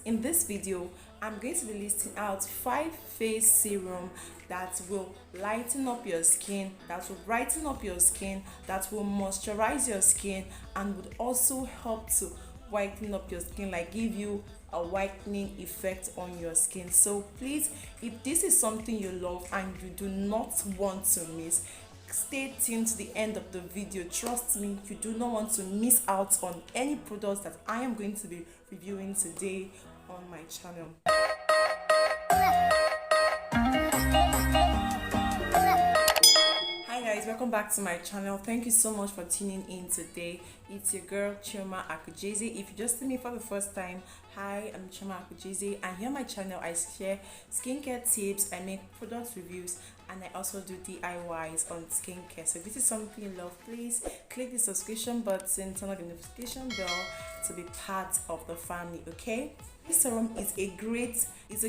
In this video, I'm going to be listing out 5 face serum that will lighten up your skin, that will brighten up your skin, that will moisturize your skin, and would also help to whiten up your skin, like give you a whitening effect on your skin. So please, if this is something you love and you do not want to miss, stay tuned to the end of the video. Trust me, you do not want to miss out on any products that I am going to be reviewing today on my channel. Hi guys, welcome back to my channel. Thank you so much for tuning in today. It's your girl Chioma Akujeze. If you just see me for the first time, hi, I'm Chioma Akujeze, and here on my channel I share skincare tips, I make product reviews, and I also do DIYs on skincare. So if this is something you love, please click the subscription button, turn on the notification bell to be part of the family, okay? This serum is a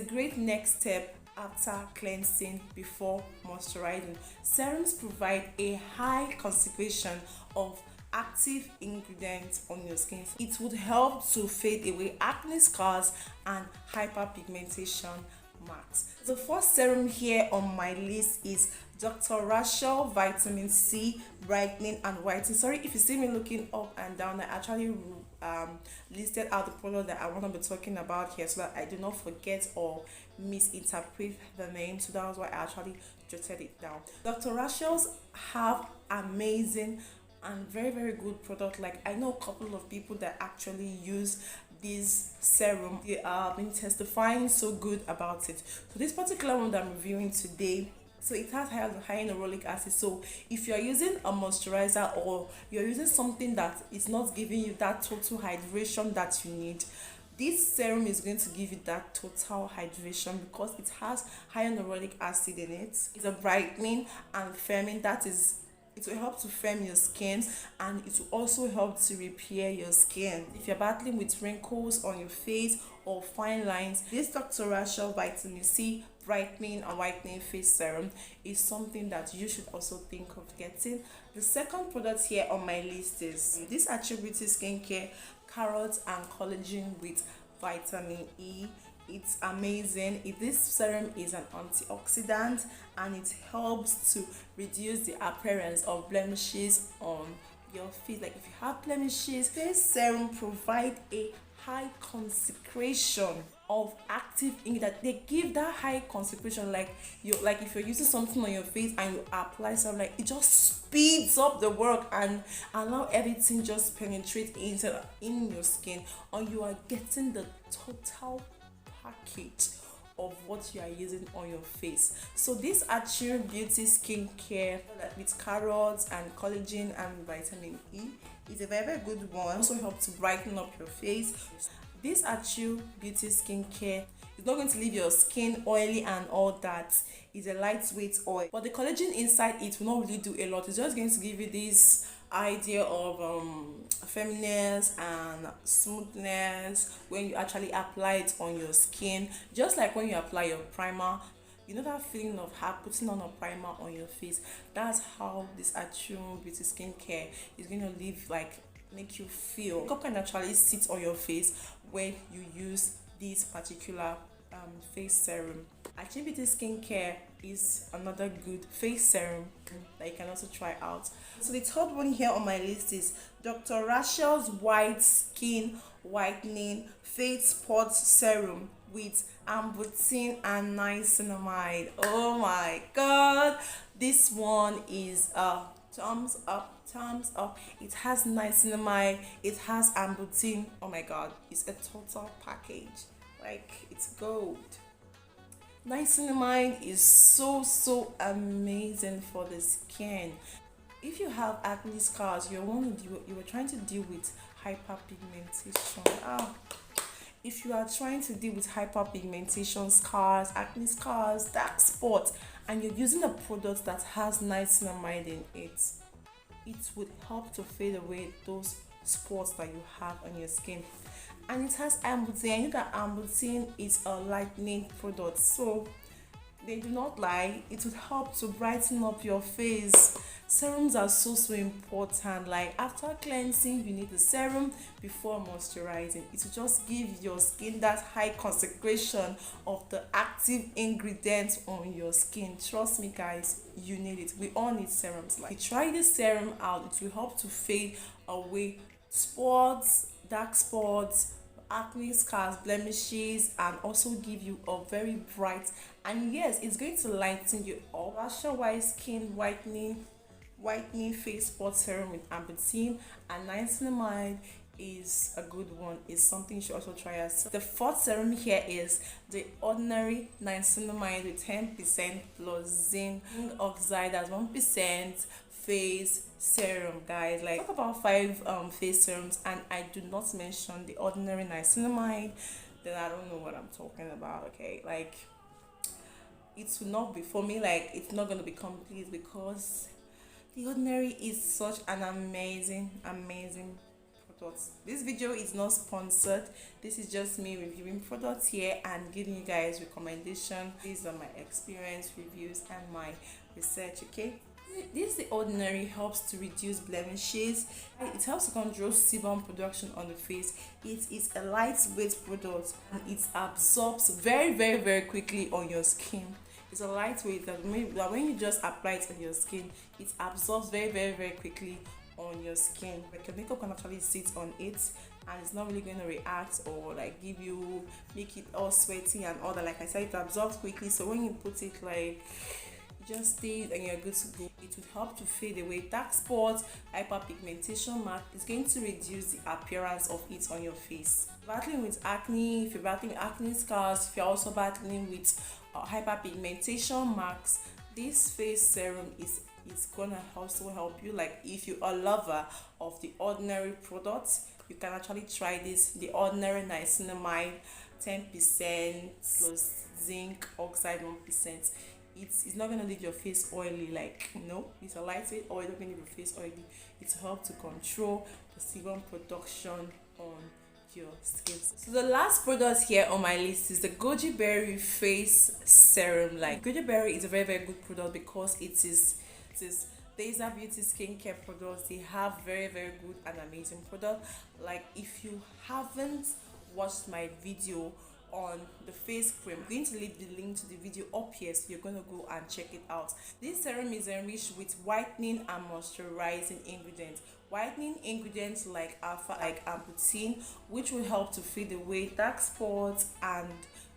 great next step after cleansing before moisturizing. Serums provide a high concentration of active ingredients on your skin. It would help to fade away acne scars and hyperpigmentation marks. The first serum here on my list is Dr. Rashel Vitamin C Brightening and Whitening. Sorry if you see me looking up and down, I actually listed out the product that I want to be talking about here so that I do not forget or misinterpret the name. So that was why I actually jotted it down. Dr. Rachel's have amazing and very good product. Like, I know a couple of people that actually use this serum. They are been testifying so good about it. So this particular one that I'm reviewing today, so it has hyaluronic acid. So if you're using a moisturizer or you're using something that is not giving you that total hydration that you need, this serum is going to give you that total hydration because it has hyaluronic acid in it. It's a brightening and firming, that is, it will help to firm your skin, and it will also help to repair your skin. If you're battling with wrinkles on your face or fine lines, this Dr. Rashel Vitamin C Brightening and Whitening Face Serum is something that you should also think of getting. The second product here on my list is this Aichun Beauty Skincare Carrot and Collagen with Vitamin E. It's amazing. This serum is an antioxidant and it helps to reduce the appearance of blemishes on your face. Like if you have blemishes, this serum provides a high concentration of active ingredient. They give that high concentration, like if you're using something on your face and you apply something, like it just speeds up the work and allow everything just penetrate in your skin, or you are getting the total package of what you are using on your face. So this Aichun Beauty Skincare with carrots and collagen and vitamin E is a very good one. Also helps to brighten up your face. This Aichun Beauty Skincare is not going to leave your skin oily and all that. It's a lightweight oil, but the collagen inside it will not really do a lot. It's just going to give you this idea of firmness and smoothness when you actually apply it on your skin. Just like when you apply your primer, you know that feeling of putting on a primer on your face. That's how this Aichun Beauty Skincare is going to leave, like, make you feel. Makeup can actually sit on your face when you use this particular face serum. Aichun Beauty Skincare is another good face serum that you can also try out. So the third one here on my list is Dr. Rashel's White Skin Whitening Face Spot Serum with Arbutin and Niacinamide. Oh my god, this one is thumbs up. It has niacinamide, it has Arbutin. Oh my god, it's a total package. Like, it's gold. Niacinamide is so amazing for the skin. If you have acne scars, you were trying to deal with hyperpigmentation. If you are trying to deal with hyperpigmentation scars, acne scars, dark spots, and you're using a product that has niacinamide in it, it would help to fade away those spots that you have on your skin. And it has Arbutin. I know that Arbutin is a lightening product, so they do not lie. It would help to brighten up your face. Serums are so important. Like after cleansing, you need the serum before moisturizing. It will just give your skin that high concentration of the active ingredients on your skin. Trust me guys, you need it. We all need serums. Like try this serum out, it will help to fade away spots, dark spots, acne scars, blemishes, and also give you a very bright, and yes, it's going to lighten you up. Rashel White skin whitening face spot serum with Arbutin and Niacinamide is a good one. It's something you should also try as the fourth serum here is the Ordinary Niacinamide with 10% plus zinc oxide as 1% face serum. Guys, like talk about five face serums and I do not mention the Ordinary Niacinamide, then I don't know what I'm talking about. Okay, like it will not be for me, like it's not going to be complete because the Ordinary is such an amazing product. This video is not sponsored. This is just me reviewing products here and giving you guys recommendation based on my experience, reviews, and my research. Okay, this the Ordinary helps to reduce blemishes. It helps to control sebum production on the face. It is a lightweight product and it absorbs very quickly on your skin. It's a lightweight that when you just apply it on your skin, it absorbs very quickly on your skin. Like your makeup can actually sit on it and it's not really going to react or like make it all sweaty and all that. Like I said, it absorbs quickly, so when you put it, like it just stays and you're good to go. It will help to fade away dark spots, hyperpigmentation mark. It's going to reduce the appearance of it on your face. Battling with acne, if you're battling with acne scars, if you're also battling with hyperpigmentation marks, this face serum is gonna also help you. Like if you are a lover of the Ordinary products, you can actually try this, the Ordinary Niacinamide 10% plus zinc oxide 1%. It's not gonna leave your face oily. Like no, it's a lightweight oil, not gonna leave your face oily. It helps to control the sebum production on your skin. So the last product here on my list is the Goji Berry face serum. Like Goji Berry is a very good product because it is laser beauty skincare products. They have very good and amazing product. Like if you haven't watched my video on the face cream, I'm going to leave the link to the video up here, so you're going to go and check it out. This serum is enriched with whitening and moisturizing ingredients. Whitening ingredients like Arbutin, which will help to fade away dark spots and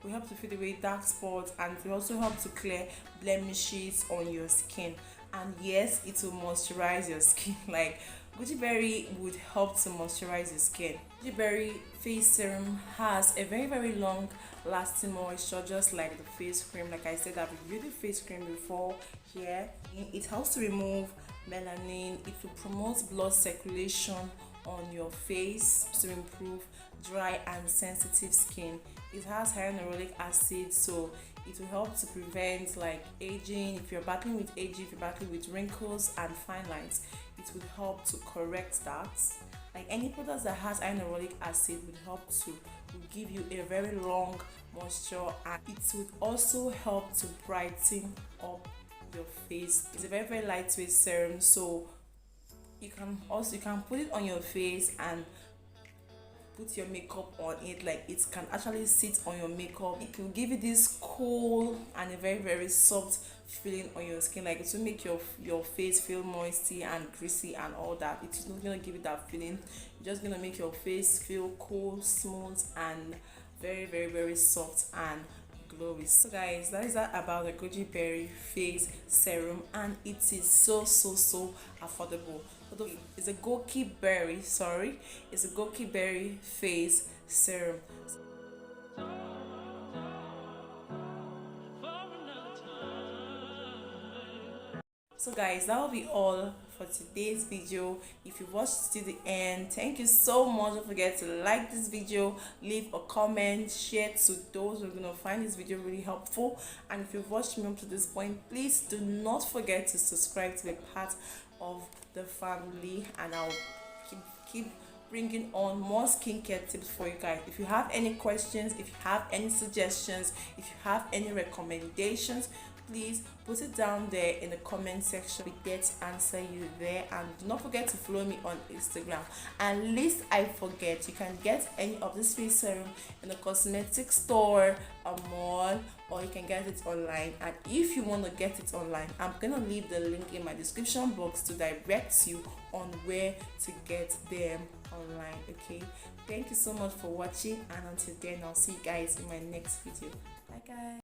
will also help to clear blemishes on your skin. And yes, it will moisturize your skin. Like Goji Berry would help to moisturize your skin. Goji Berry face serum has a very long lasting moisture, just like the face cream. Like I said, I've reviewed the face cream before here. It helps to remove melanin. It will promote blood circulation on your face to improve dry and sensitive skin. It has hyaluronic acid, so it will help to prevent like aging. If you're battling with aging, if you're battling with wrinkles and fine lines, it will help to correct that. Like any product that has hyaluronic acid will give you a very long moisture, and it would also help to brighten up your face. It's a very lightweight serum, so you can put it on your face and put your makeup on it. Like it can actually sit on your makeup. It will give you this cool and a very soft feeling on your skin. Like it will make your face feel moisty and greasy and all that. It's not gonna give you that feeling. It's just gonna make your face feel cool, smooth, and very soft and glowy. So guys, that is that about the Goji Berry face serum, and it is so affordable. It's a Goqiberry, it's a Goqiberry face serum. So guys, that will be all for today's video. If you watched to the end, thank you so much. Don't forget to like this video, leave a comment, share to those who are going to find this video really helpful. And if you've watched me up to this point, please do not forget to subscribe to be part of the family, and I'll keep bringing on more skincare tips for you guys. If you have any questions, if you have any suggestions, if you have any recommendations, please put it down there in the comment section. We get to answer you there, and do not forget to follow me on Instagram. And lest I forget, you can get any of this face serum in a cosmetic store, a mall, or you can get it online. And if you want to get it online, I'm gonna leave the link in my description box to direct you on where to get them online. Okay, thank you so much for watching, and until then, I'll see you guys in my next video. Bye guys.